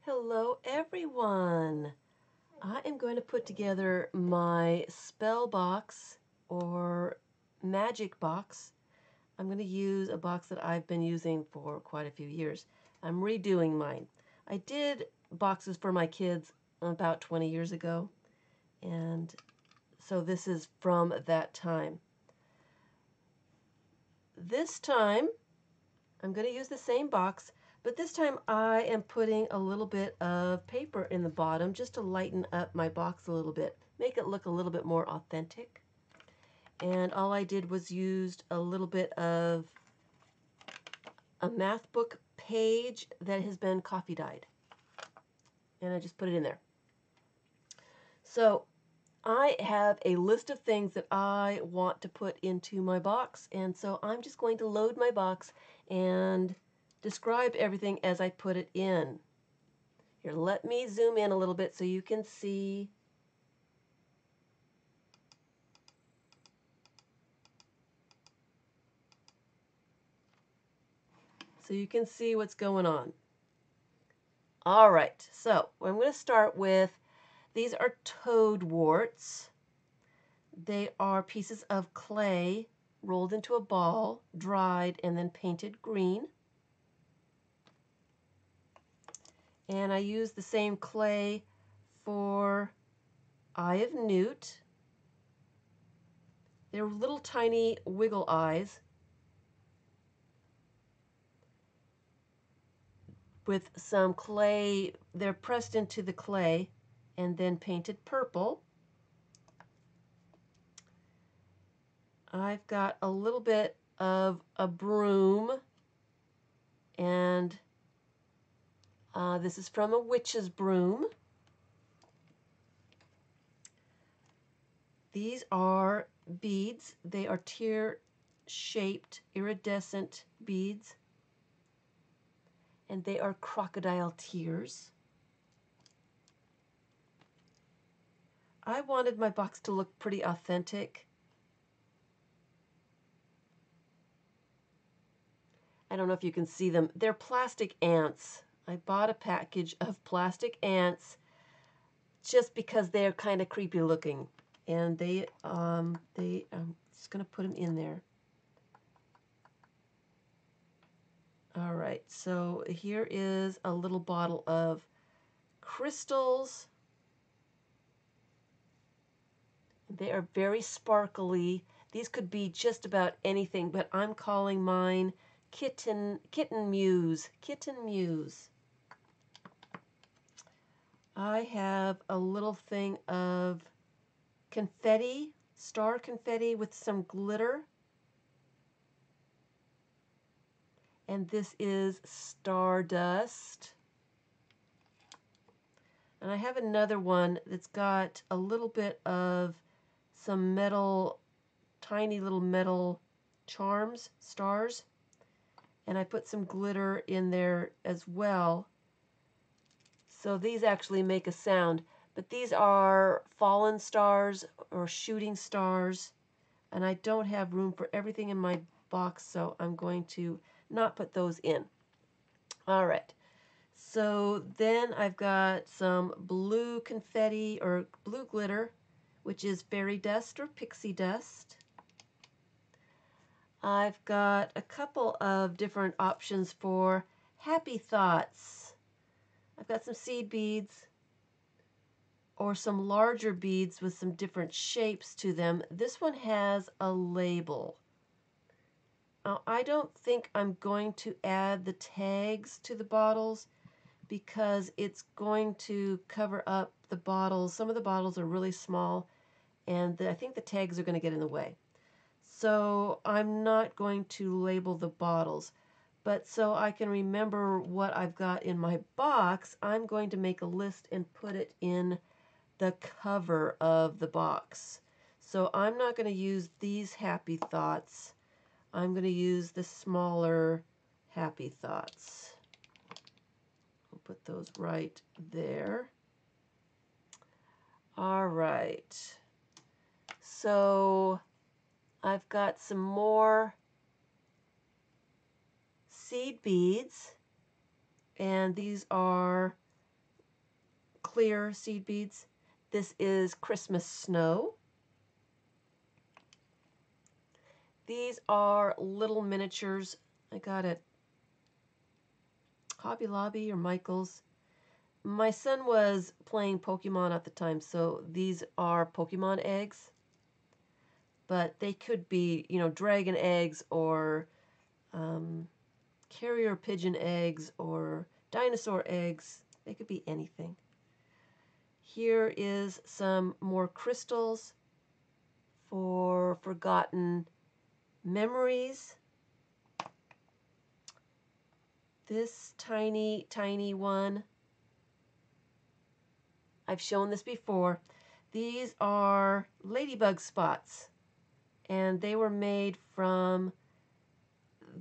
Hello everyone! I am going to put together my spell box or magic box. I'm going to use a box that I've been using for quite a few years. I'm redoing mine. I did boxes for my kids about 20 years ago, and so this is from that time. This time I'm going to use the same box, but this time I am putting a little bit of paper in the bottom just to lighten up my box a little bit, make it look a little bit more authentic. And all I did was used a little bit of a math book page that has been coffee dyed. And I just put it in there. So I have a list of things that I want to put into my box, and so I'm just going to load my box and describe everything as I put it in. Here, let me zoom in a little bit so you can see. So you can see what's going on. All right, so I'm going to start with, these are toadworts. They are pieces of clay rolled into a ball, dried, and then painted green. And I use the same clay for Eye of Newt. They're little tiny wiggle eyes with some clay. They're pressed into the clay and then painted purple. I've got a little bit of a broom, and this is from a witch's broom. These are beads. They are tear-shaped, iridescent beads, and they are crocodile tears. I wanted my box to look pretty authentic. I don't know if you can see them. They're plastic ants. I bought a package of plastic ants just because they're kind of creepy looking. And I'm just going to put them in there. All right, so here is a little bottle of crystals. They are very sparkly. These could be just about anything, but I'm calling mine Kitten Muse. Kitten Muse. I have a little thing of confetti, star confetti with some glitter. And this is stardust. And I have another one that's got a little bit of some metal, tiny little metal charms, stars. And I put some glitter in there as well. So these actually make a sound. But these are fallen stars or shooting stars. And I don't have room for everything in my box, so I'm going to not put those in. All right. So then I've got some blue confetti or blue glitter, which is fairy dust or pixie dust. I've got a couple of different options for happy thoughts. I've got some seed beads or some larger beads with some different shapes to them. This one has a label. Now, I don't think I'm going to add the tags to the bottles because it's going to cover up the bottles. Some of the bottles are really small, and I think the tags are going to get in the way. So I'm not going to label the bottles. But so I can remember what I've got in my box, I'm going to make a list and put it in the cover of the box. So I'm not going to use these happy thoughts. I'm going to use the smaller happy thoughts. We'll put those right there. All right. So I've got some more seed beads, and these are clear seed beads. This is Christmas Snow. These are little miniatures I got at Hobby Lobby or Michael's. My son was playing Pokemon at the time, so these are Pokemon eggs. But they could be, you know, dragon eggs or carrier pigeon eggs or dinosaur eggs. They could be anything. Here is some more crystals for forgotten memories. This tiny, tiny one, I've shown this before. These are ladybug spots, and they were made from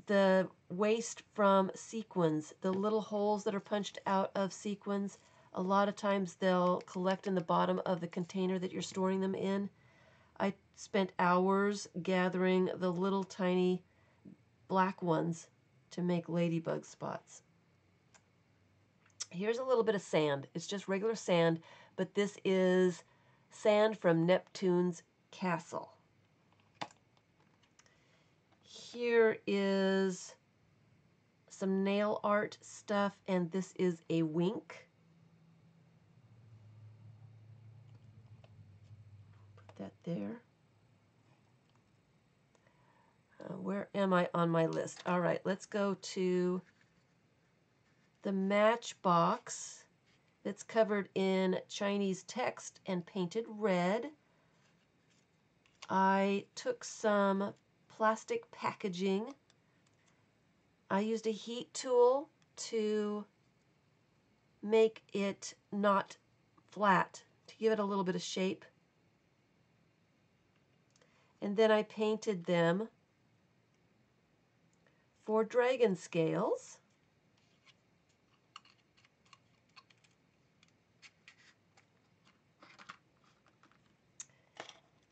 the waste from sequins, the little holes that are punched out of sequins. A lot of times they'll collect in the bottom of the container that you're storing them in. I spent hours gathering the little tiny black ones to make ladybug spots. Here's a little bit of sand. It's just regular sand, but this is sand from Neptune's castle. Here is some nail art stuff, and this is a wink. Put that there. Where am I on my list? All right, let's go to the matchbox that's covered in Chinese text and painted red. I took some plastic packaging. I used a heat tool to make it not flat, to give it a little bit of shape. And then I painted them for dragon scales.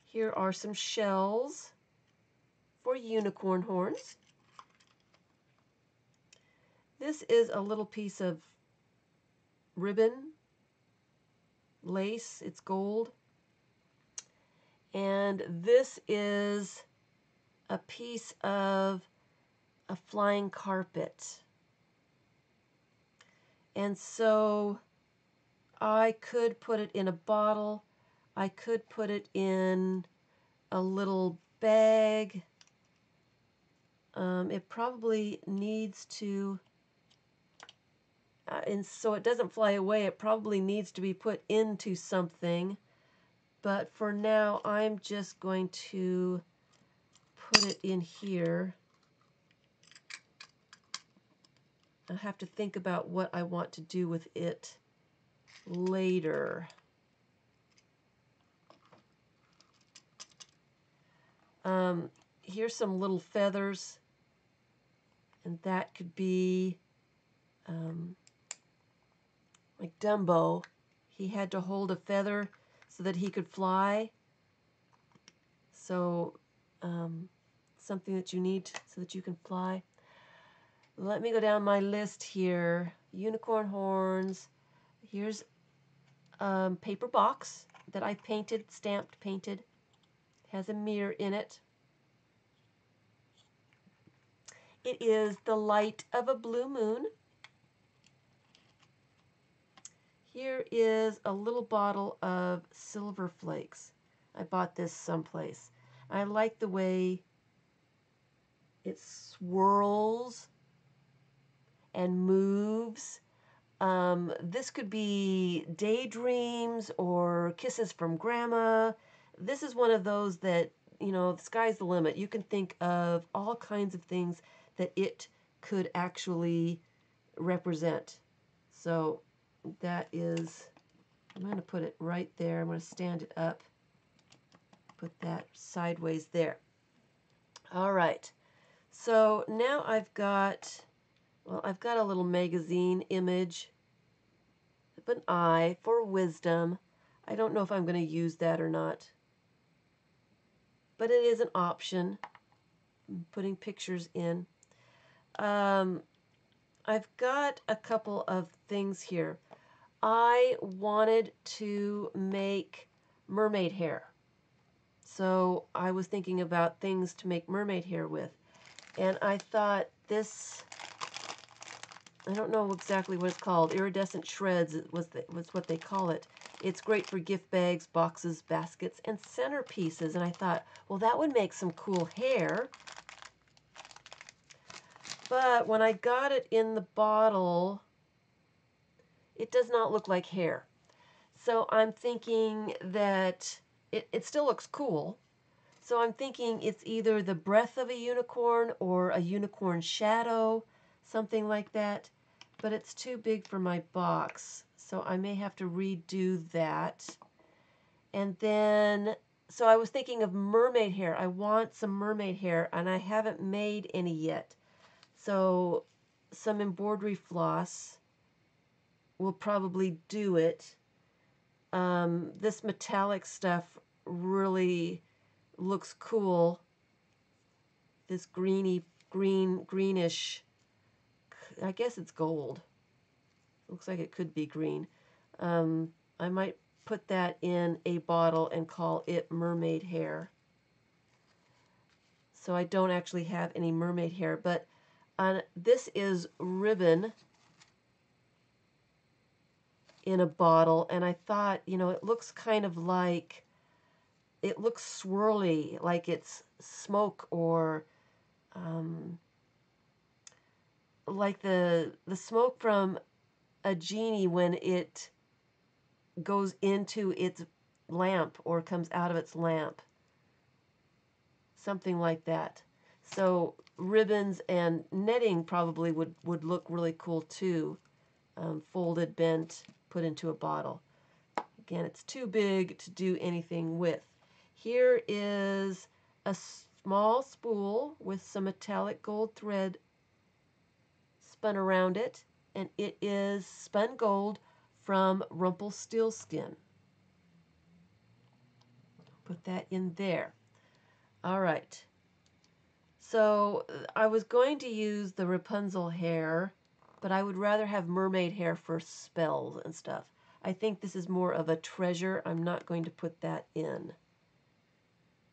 Here are some shells for unicorn horns. This is a little piece of ribbon, lace, it's gold. And this is a piece of a flying carpet. And so I could put it in a bottle. I could put it in a little bag. It probably needs to, and so it doesn't fly away, it probably needs to be put into something. But for now, I'm just going to put it in here. I have to think about what I want to do with it later. Here's some little feathers, and that could be like Dumbo. He had to hold a feather so that he could fly. So something that you need so that you can fly. Let me go down my list here. Unicorn horns. Here's a paper box that I painted, stamped, painted. Has a mirror in it. It is the light of a blue moon. Here is a little bottle of Silver Flakes. I bought this someplace. I like the way it swirls and moves. This could be daydreams or kisses from grandma. This is one of those that, you know, the sky's the limit. You can think of all kinds of things that it could actually represent. So that is, I'm going to put it right there. I'm going to stand it up. Put that sideways there. All right. So now I've got a little magazine image of an eye for wisdom. I don't know if I'm going to use that or not, but it is an option. I'm putting pictures in. I've got a couple of things here. I wanted to make mermaid hair. So I was thinking about things to make mermaid hair with. And I thought this, I don't know exactly what it's called, iridescent shreds was what they call it. It's great for gift bags, boxes, baskets, and centerpieces. And I thought, well, that would make some cool hair. But when I got it in the bottle, it does not look like hair. So I'm thinking that it still looks cool. So I'm thinking it's either the breath of a unicorn or a unicorn shadow, something like that. But it's too big for my box, so I may have to redo that. And then, so I was thinking of mermaid hair. I want some mermaid hair, and I haven't made any yet. So some embroidery floss will probably do it. This metallic stuff really looks cool. This greenish, I guess it's gold. Looks like it could be green. I might put that in a bottle and call it mermaid hair. So I don't actually have any mermaid hair, but this is ribbon in a bottle, and I thought, you know, it looks kind of like, it looks swirly, like it's smoke, or like the smoke from a genie when it goes into its lamp or comes out of its lamp. Something like that. So ribbons and netting probably would look really cool too. Folded, bent, put into a bottle. Again, it's too big to do anything with. Here is a small spool with some metallic gold thread spun around it, and it is spun gold from Rumpelstiltskin. Put that in there. All right. So I was going to use the Rapunzel hair, but I would rather have mermaid hair for spells and stuff. I think this is more of a treasure. I'm not going to put that in.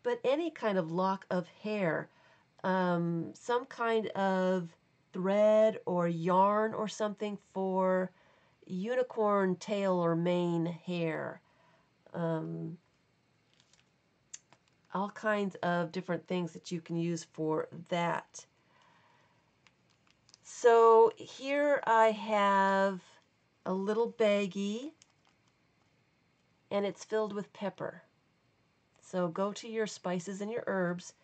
But any kind of lock of hair, some kind of thread or yarn or something for unicorn tail or mane hair. All kinds of different things that you can use for that. So here I have a little baggie, and it's filled with pepper. So go to your spices and your herbs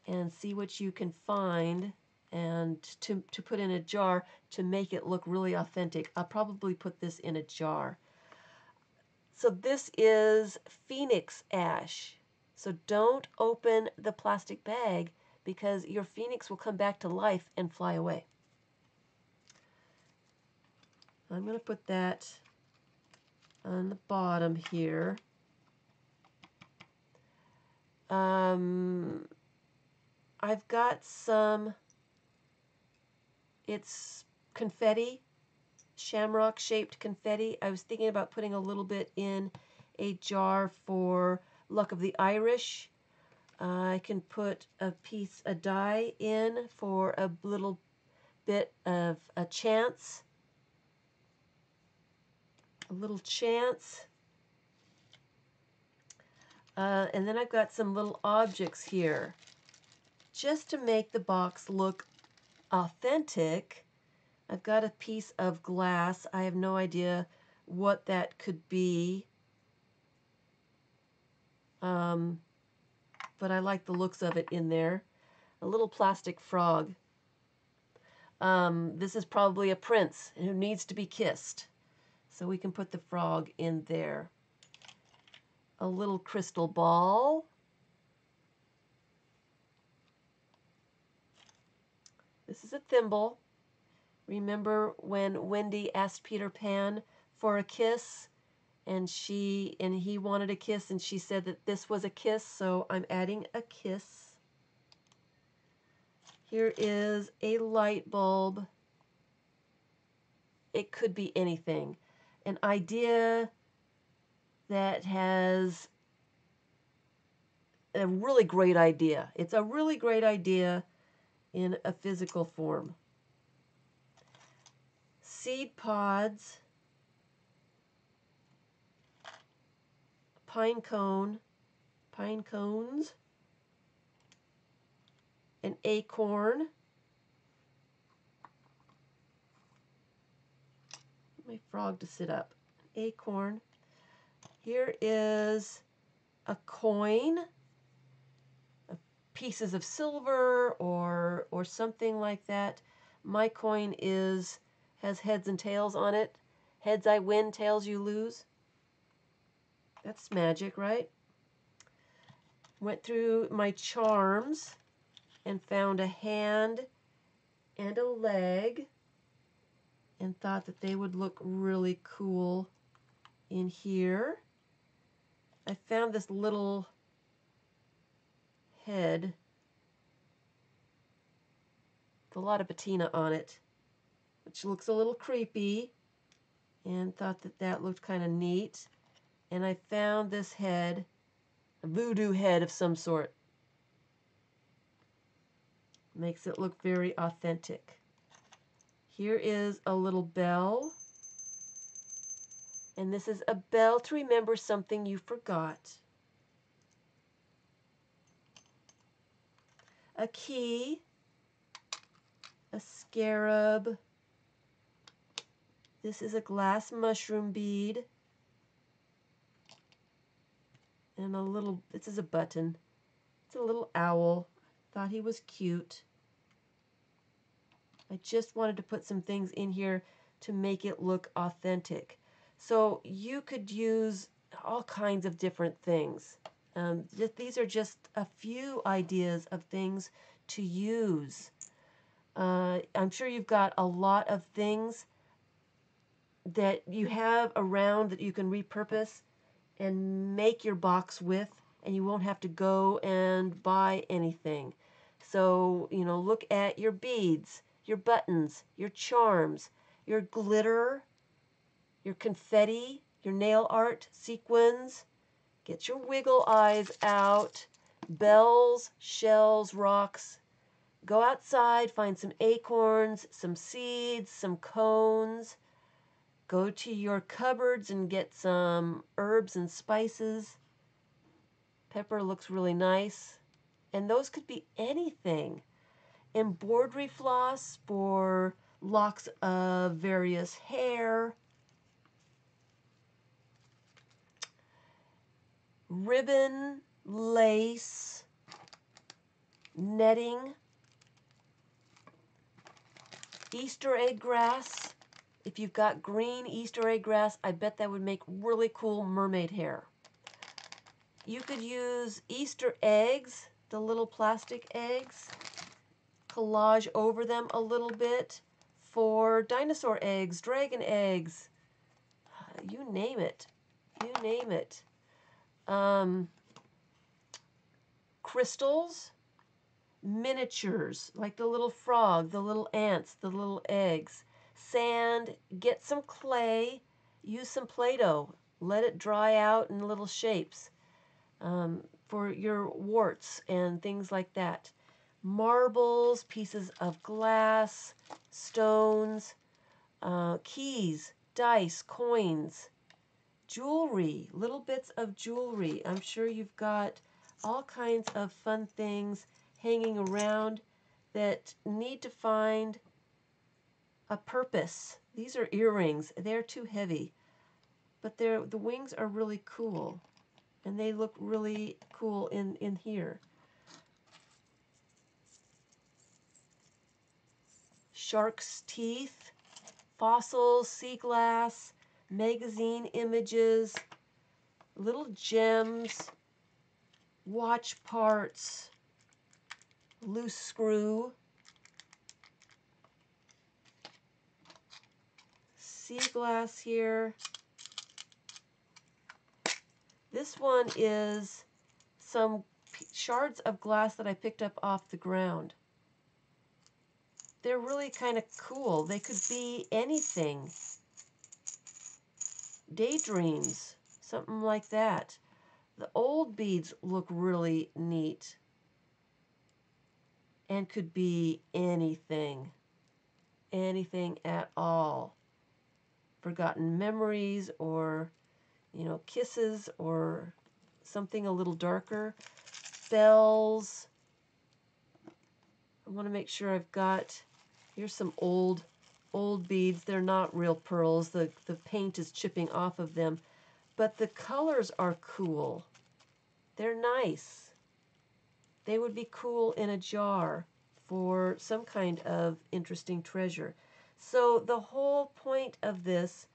and see what you can find and to put in a jar to make it look really authentic. I'll probably put this in a jar. So this is phoenix ash. So don't open the plastic bag because your phoenix will come back to life and fly away. I'm going to put that on the bottom here. I've got some, it's confetti, shamrock shaped confetti. I was thinking about putting a little bit in a jar for Luck of the Irish. I can put a die in for a little bit of a chance. A little chance. And then I've got some little objects here. Just to make the box look authentic, I've got a piece of glass. I have no idea what that could be. But I like the looks of it in there. A little plastic frog. This is probably a prince who needs to be kissed. So we can put the frog in there. A little crystal ball. This is a thimble. Remember when Wendy asked Peter Pan for a kiss, and he wanted a kiss, and she said that this was a kiss, so I'm adding a kiss. Here is a light bulb. It could be anything. an idea that has a really great idea. It's a really great idea in a physical form. Seed pods, pine cones, an acorn. My frog to sit up. An acorn. Here is a coin, pieces of silver or something like that. My coin has heads and tails on it. Heads I win, tails you lose. That's magic, right? Went through my charms and found a hand and a leg and thought that they would look really cool in here. I found this little head with a lot of patina on it, which looks a little creepy, and thought that that looked kind of neat. And I found this head, a voodoo head of some sort. Makes it look very authentic. Here is a little bell. And this is a bell to remember something you forgot. A key. A scarab. This is a glass mushroom bead. And this is a button. It's a little owl. Thought he was cute. I just wanted to put some things in here to make it look authentic. So you could use all kinds of different things. These are just a few ideas of things to use. I'm sure you've got a lot of things that you have around that you can repurpose and make your box with, and you won't have to go and buy anything. So, look at your beads, your buttons, your charms, your glitter, your confetti, your nail art, sequins. Get your wiggle eyes out, bells, shells, rocks. Go outside, find some acorns, some seeds, some cones. Go to your cupboards and get some herbs and spices. Pepper looks really nice. And those could be anything. Embroidery floss for locks of various hair. Ribbon, lace, netting. Easter egg grass. If you've got green Easter egg grass, I bet that would make really cool mermaid hair. You could use Easter eggs, the little plastic eggs, collage over them a little bit for dinosaur eggs, dragon eggs, you name it. You name it. Crystals, miniatures, like the little frog, the little ants, the little eggs. Sand, get some clay, use some Play-Doh, let it dry out in little shapes for your warts and things like that. Marbles, pieces of glass, stones, keys, dice, coins, jewelry, little bits of jewelry. I'm sure you've got all kinds of fun things hanging around that need to find a purpose. These are earrings. They're too heavy, but the wings are really cool, and they look really cool in here. Shark's teeth, fossils, sea glass, magazine images, little gems, watch parts, loose screw, sea glass here. This one is some shards of glass that I picked up off the ground. They're really kind of cool. They could be anything. daydreams, something like that. The old beads look really neat and could be anything, anything at all. Forgotten memories or, kisses or something a little darker. Bells. I want to make sure I've got, here's some old beads. They're not real pearls. The paint is chipping off of them, but the colors are cool. They're nice. They would be cool in a jar for some kind of interesting treasure. So the whole point of this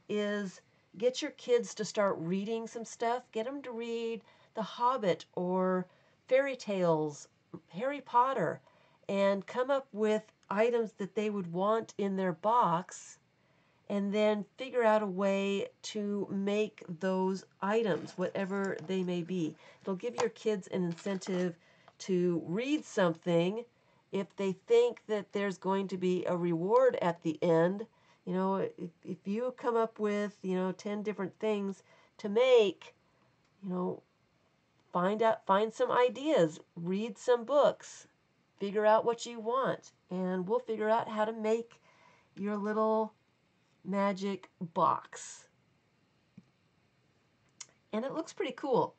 is get your kids to start reading some stuff. Get them to read The Hobbit or fairy tales, Harry Potter, and come up with items that they would want in their box, and then figure out a way to make those items, whatever they may be. It'll give your kids an incentive to read something if they think that there's going to be a reward at the end. If you come up with, 10 different things to make, you know, find some ideas, read some books, figure out what you want, and we'll figure out how to make your little magic box. And it looks pretty cool.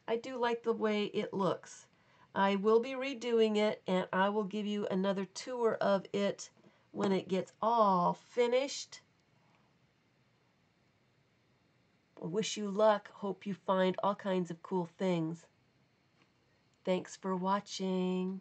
I do like the way it looks. I will be redoing it, and I will give you another tour of it when it gets all finished. I wish you luck. Hope you find all kinds of cool things. Thanks for watching.